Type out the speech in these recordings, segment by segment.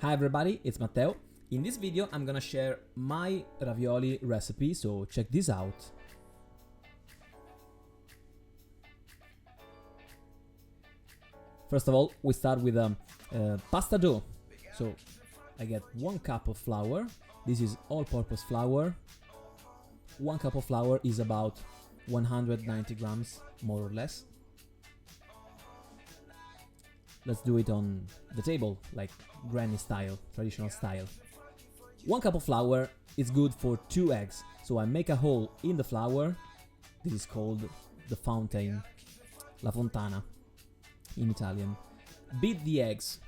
Hi everybody, it's Matteo. In this video I'm gonna share my ravioli recipe, so check this out. First of all, we start with pasta dough. So I get 1 cup of flour. This is all-purpose flour. 1 cup of flour is about 190 grams, more or less. Let's do it on the table, like granny style, traditional style. 1 cup of flour is good for 2 eggs, so I make a hole in the flour. This is called the fountain, la fontana in Italian. Beat the eggs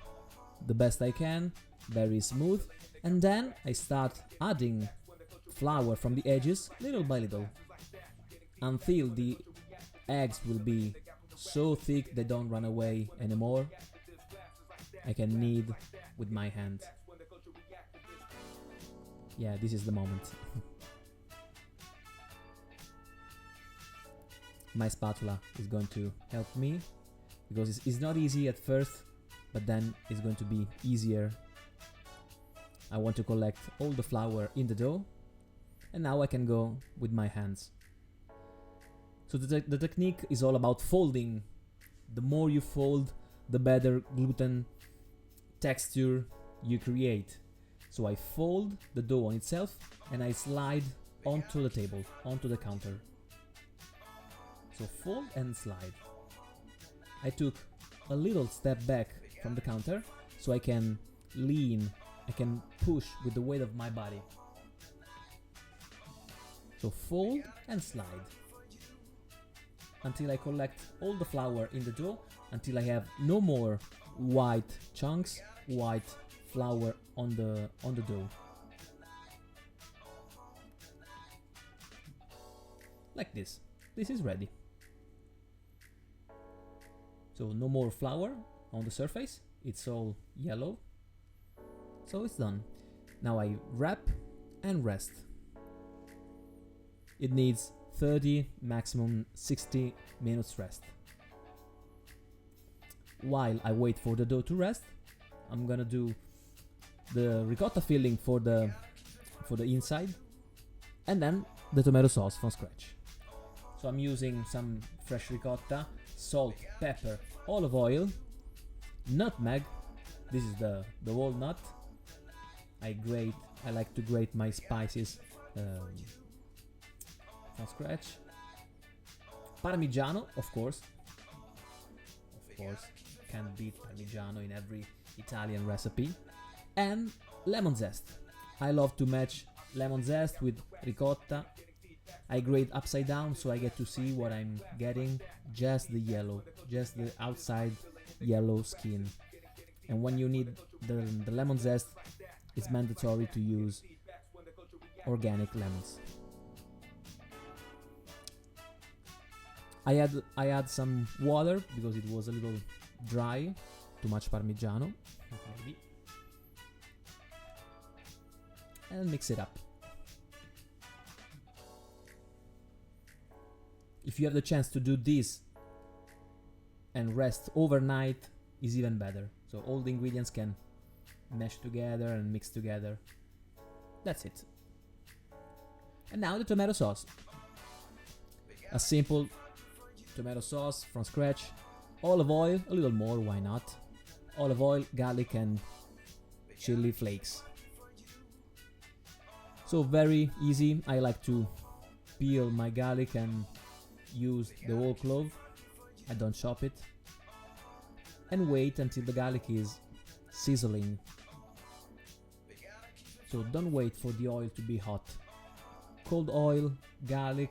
the best I can, very smooth, and then I start adding flour from the edges little by little until the eggs will be so thick they don't run away anymore. I can knead with my hand. Yeah, this is the moment. My spatula is going to help me because it's not easy at first, but then it's going to be easier. I want to collect all the flour in the dough, and now I can go with my hands. So the technique is all about folding. The more you fold, the better gluten texture you create. So I fold the dough on itself and I slide onto the table, onto the counter. So fold and slide. I took a little step back from the counter so I can lean, I can push with the weight of my body. So fold and slide until I collect all the flour in the dough, until I have no more white chunks, white flour on the dough. Like this. This is ready. So no more flour on the surface, it's all yellow. So it's done. Now I wrap and rest. It needs 30, maximum 60 minutes rest. While I wait for the dough to rest, I'm gonna do the ricotta filling for the inside, and then the tomato sauce from scratch. So I'm using some fresh ricotta, salt, pepper, olive oil, nutmeg. This is the walnut. I like to grate my spices from scratch. Parmigiano, of course, can't beat Parmigiano in every Italian recipe. And lemon zest. I love to match lemon zest with ricotta. I grate upside down so I get to see what I'm getting, just the yellow, just the outside yellow skin. And when you need the lemon zest, it's mandatory to use organic lemons. I add some water because it was a little dry, too much Parmigiano, maybe. And mix it up. If you have the chance to do this and rest overnight, is even better. So all the ingredients can mesh together and mix together. That's it. And now the tomato sauce. A simple tomato sauce from scratch. Olive oil, a little more, why not? Olive oil, garlic and chili flakes. So very easy. I like to peel my garlic and use the whole clove. I don't chop it. And wait until the garlic is sizzling. So don't wait for the oil to be hot. Cold oil, garlic,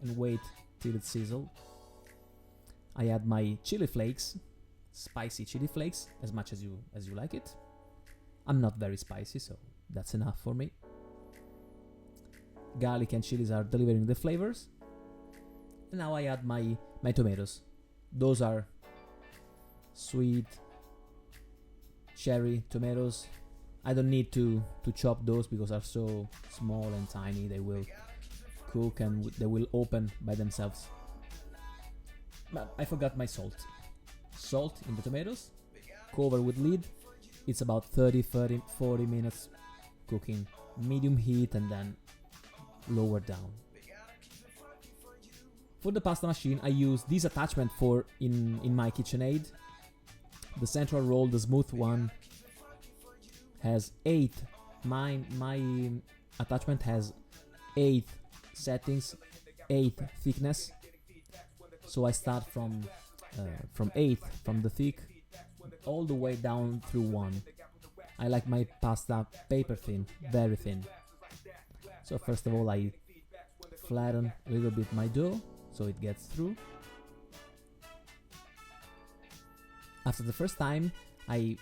and wait till it sizzles. I add my chili flakes, spicy chili flakes, as much as you like it. I'm not very spicy, so that's enough for me. Garlic and chilies are delivering the flavors. And now I add my tomatoes. Those are sweet cherry tomatoes. I don't need to chop those because they're so small and tiny. They will cook and they will open by themselves. But I forgot my salt. Salt in the tomatoes, cover with lid, It's about 40 minutes cooking, medium heat and then lower down. For the pasta machine, I use this attachment for in my KitchenAid. The central roll, the smooth one, has 8. My attachment has 8 settings, 8 thickness. So I start from 8, from the thick, all the way down through 1. I like my pasta paper thin, very thin. So first of all, I flatten a little bit my dough so it gets through. After the first time, I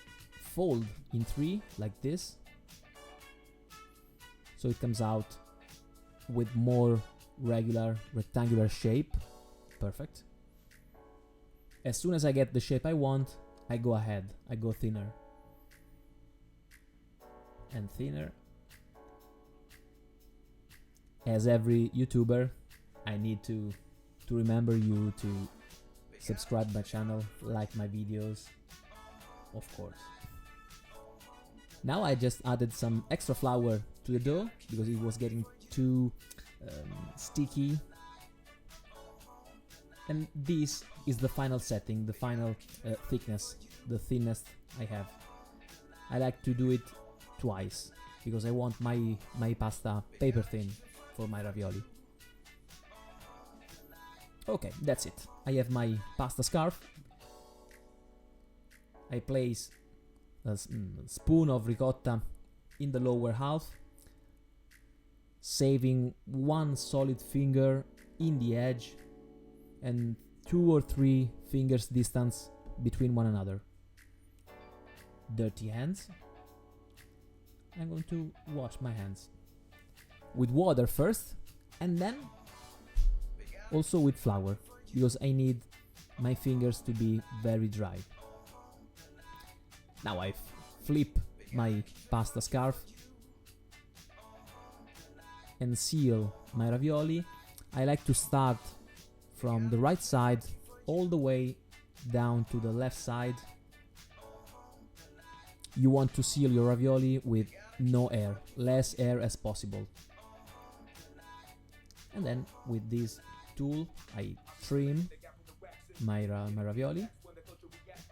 fold in 3 like this, so it comes out with more regular rectangular shape. Perfect. As soon as I get the shape I want, I go ahead, I go thinner and thinner. As every YouTuber, I need to remember you to subscribe my channel, like my videos, of course. Now I just added some extra flour to the dough because it was getting too sticky. And this is the final setting, the final thickness, the thinnest I have. I like to do it twice because I want my pasta paper thin for my ravioli. Okay, that's it. I have my pasta scarf. I place a spoon of ricotta in the lower half, saving 1 solid finger in the edge and 2 or 3 fingers distance between one another. Dirty hands. I'm going to wash my hands with water first and then also with flour because I need my fingers to be very dry. Now I flip my pasta scarf and seal my ravioli. I like to start from the right side all the way down to the left side. You want to seal your ravioli with no air, less air as possible. And then with this tool I trim my ravioli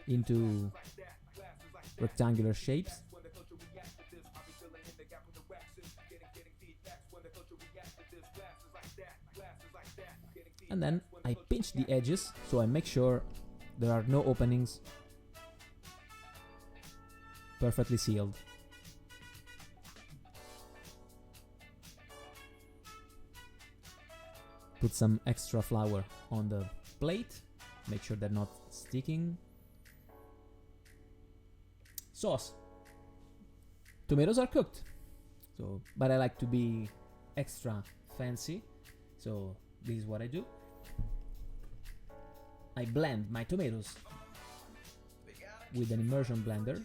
into rectangular shapes. And then I pinch the edges so I make sure there are no openings. Perfectly sealed. Put some extra flour on the plate, make sure they're not sticking. Sauce. Tomatoes are cooked, but I like to be extra fancy, so this is what I do. I blend my tomatoes with an immersion blender.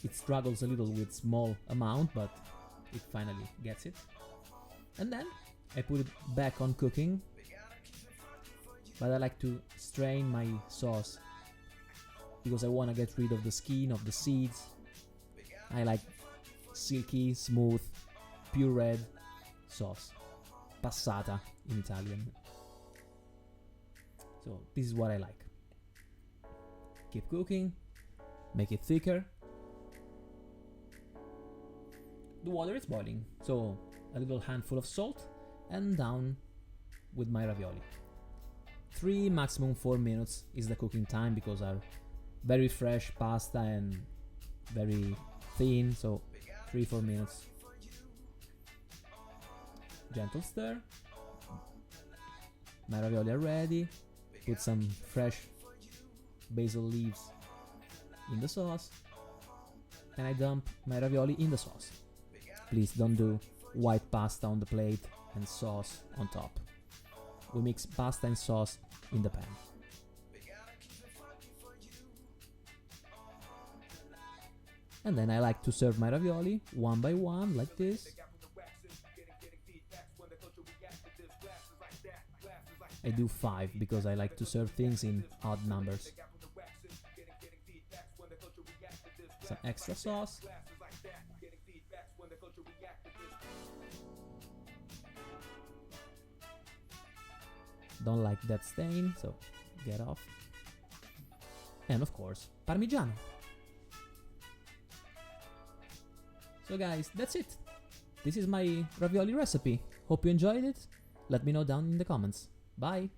It struggles a little with small amount, but it finally gets it. And then I put it back on cooking, but I like to strain my sauce because I want to get rid of the skin, of the seeds. I like silky, smooth, pureed sauce. Passata in Italian. So this is what I like. Keep cooking, make it thicker. The water is boiling, so a little handful of salt and down with my ravioli. 3 maximum 4 minutes is the cooking time because are very fresh pasta and very thin, so 3-4 minutes. Gentle stir. My ravioli are ready. Put some fresh basil leaves in the sauce and I dump my ravioli in the sauce. Please don't do white pasta on the plate and sauce on top. We mix pasta and sauce in the pan. And then I like to serve my ravioli one by one like this. I do 5 because I like to serve things in odd numbers. Some extra sauce. Don't like that stain, so get off. And of course, Parmigiano. So guys, that's it. This is my ravioli recipe. Hope you enjoyed it. Let me know down in the comments. Bye!